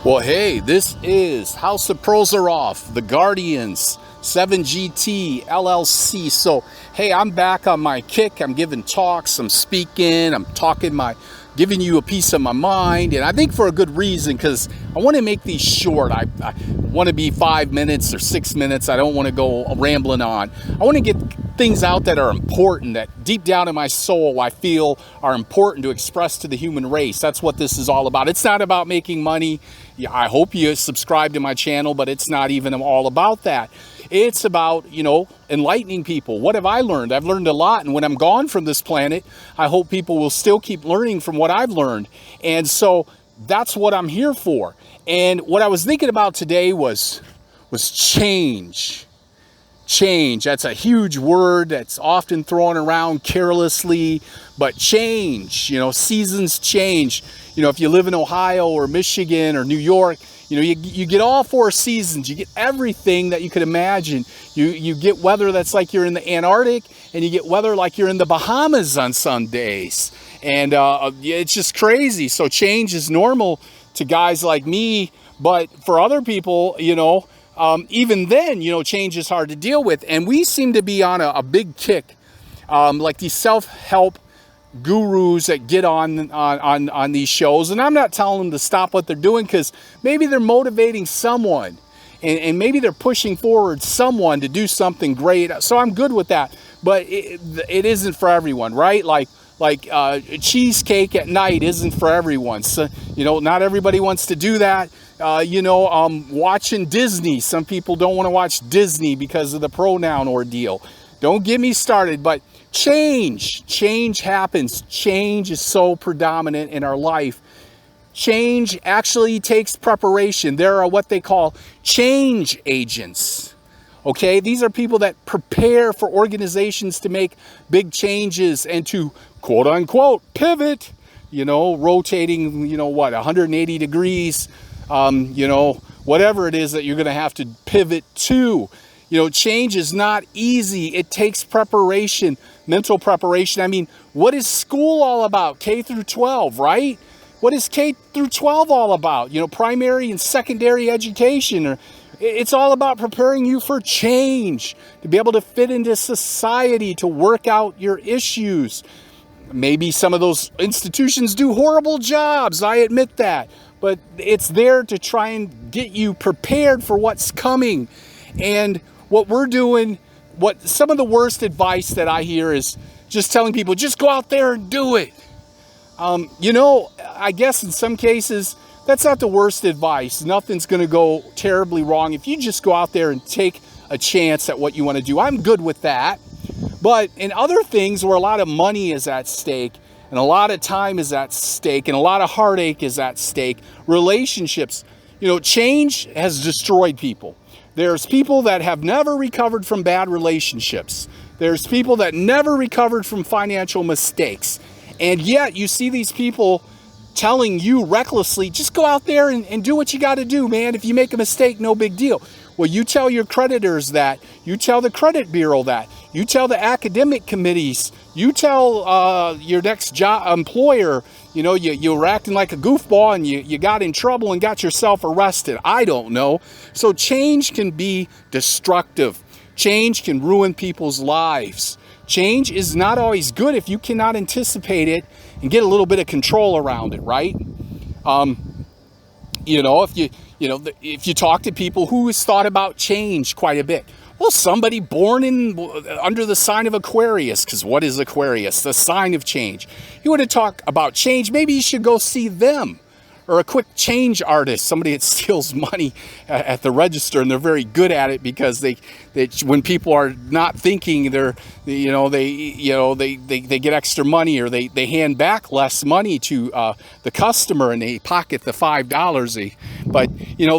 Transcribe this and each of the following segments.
Well, hey, this is House of Prozorov, the Guardians, 7GT, LLC. So, hey, I'm back on my kick. I'm giving talks, I'm speaking, giving you a piece of my mind. And I think for a good reason, because I want to make these short. I want to be 5 minutes or 6 minutes. I don't want to go rambling on. I want to get things out that are important, that deep down in my soul I feel are important to express to the human race. That's what this is all about. It's not about making money. I hope you subscribe to my channel, but it's not even all about that. It's about, enlightening people. What have I learned? I've learned a lot. And when I'm gone from this planet, I hope people will still keep learning from what I've learned. And so that's what I'm here for. And what I was thinking about today was change. Change. That's a huge word that's often thrown around carelessly, but change, seasons change. If you live in Ohio or Michigan or New York, you get all 4 seasons. You get everything that you could imagine. You get weather that's like you're in the Antarctic, and you get weather like you're in the Bahamas on some days. And it's just crazy. So change is normal to guys like me, but for other people, even then, change is hard to deal with. And we seem to be on a big kick, like these self-help gurus that get on these shows. And I'm not telling them to stop what they're doing, because maybe they're motivating someone, and maybe they're pushing forward someone to do something great. So I'm good with that. But it isn't for everyone, right? Like cheesecake at night isn't for everyone. So, not everybody wants to do that. Watching Disney. Some people don't want to watch Disney because of the pronoun ordeal. Don't get me started, but change happens. Change is so predominant in our life. Change actually takes preparation. There are what they call change agents. Okay, these are people that prepare for organizations to make big changes and to quote unquote pivot, rotating, 180 degrees, whatever it is that you're going to have to pivot to. Change is not easy. It takes preparation, mental preparation. I mean, what is school all about? K through 12, right? What is K through 12 all about? Primary and secondary education. It's all about preparing you for change, to be able to fit into society, to work out your issues. Maybe some of those institutions do horrible jobs. I admit that. But it's there to try and get you prepared for what's coming. And what we're doing, some of the worst advice that I hear is just telling people, just go out there and do it. I guess in some cases, that's not the worst advice. Nothing's going to go terribly wrong if you just go out there and take a chance at what you want to do. I'm good with that. But in other things where a lot of money is at stake, and a lot of time is at stake, and a lot of heartache is at stake, relationships, change has destroyed people. There's people that have never recovered from bad relationships. There's people that never recovered from financial mistakes. And yet you see these people telling you recklessly, just go out there and do what you got to do, man. If you make a mistake, no big deal. Well, you tell your creditors that. You tell the credit bureau that. You tell the academic committees. You tell your next employer, you were acting like a goofball and you got in trouble and got yourself arrested. I don't know. So change can be destructive. Change can ruin people's lives. Change is not always good if you cannot anticipate it and get a little bit of control around it, right? If you talk to people who has thought about change quite a bit. Well, somebody born under the sign of Aquarius, because what is Aquarius? The sign of change. You want to talk about change, maybe you should go see them. Or a quick change artist, somebody that steals money at the register, and they're very good at it because they when people are not thinking, they get extra money, or they hand back less money to the customer, and they pocket the $5. But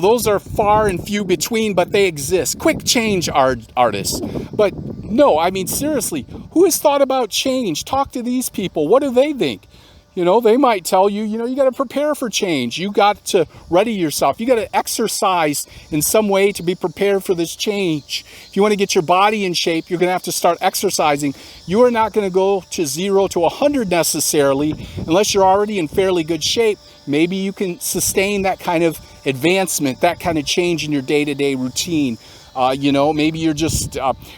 those are far and few between, but they exist. Quick change artists. But no, I mean seriously, who has thought about change? Talk to these people. What do they think? You know, they might tell you, you know, you got to prepare for change. You got to ready yourself. You got to exercise in some way to be prepared for this change. If you want to get your body in shape, you're going to have to start exercising. You are not going to go to 0 to 100 necessarily unless you're already in fairly good shape. Maybe you can sustain that kind of advancement, that kind of change in your day-to-day routine. You know, maybe you're just,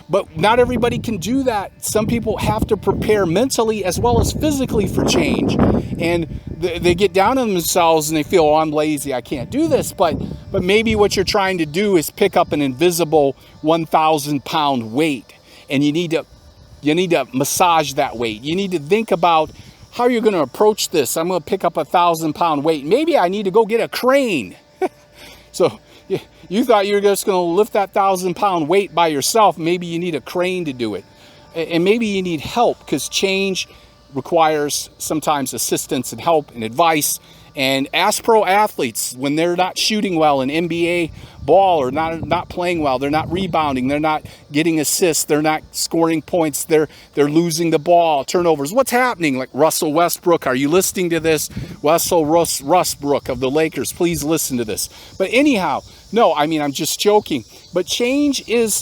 but not everybody can do that. Some people have to prepare mentally as well as physically for change. And they get down on themselves and they feel, oh, I'm lazy, I can't do this. But maybe what you're trying to do is pick up an invisible 1,000-pound weight. And you need to massage that weight. You need to think about how you're going to approach this. I'm going to pick up a 1,000-pound weight. Maybe I need to go get a crane. So you thought you were just going to lift that 1,000-pound weight by yourself. Maybe you need a crane to do it. And maybe you need help, because change requires sometimes assistance and help and advice. And ask pro athletes when they're not shooting well in NBA ball, or not playing well, they're not rebounding, they're not getting assists, they're not scoring points, they're losing the ball, turnovers. What's happening? Like Russell Westbrook, are you listening to this? Russell Westbrook of the Lakers, please listen to this. But anyhow, no, I mean, I'm just joking. But change is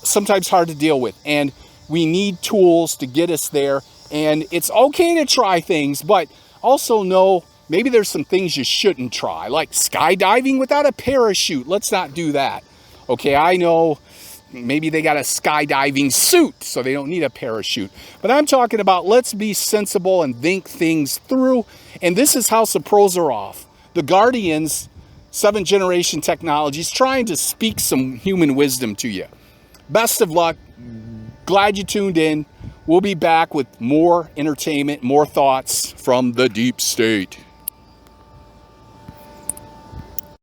sometimes hard to deal with, and we need tools to get us there. And it's okay to try things, but also know maybe there's some things you shouldn't try, like skydiving without a parachute. Let's not do that. Okay, I know maybe they got a skydiving suit, so they don't need a parachute. But I'm talking about, let's be sensible and think things through. And this is House of Prozorov, the Guardians, 7th generation technologies, trying to speak some human wisdom to you. Best of luck. Glad you tuned in. We'll be back with more entertainment, more thoughts from the deep state.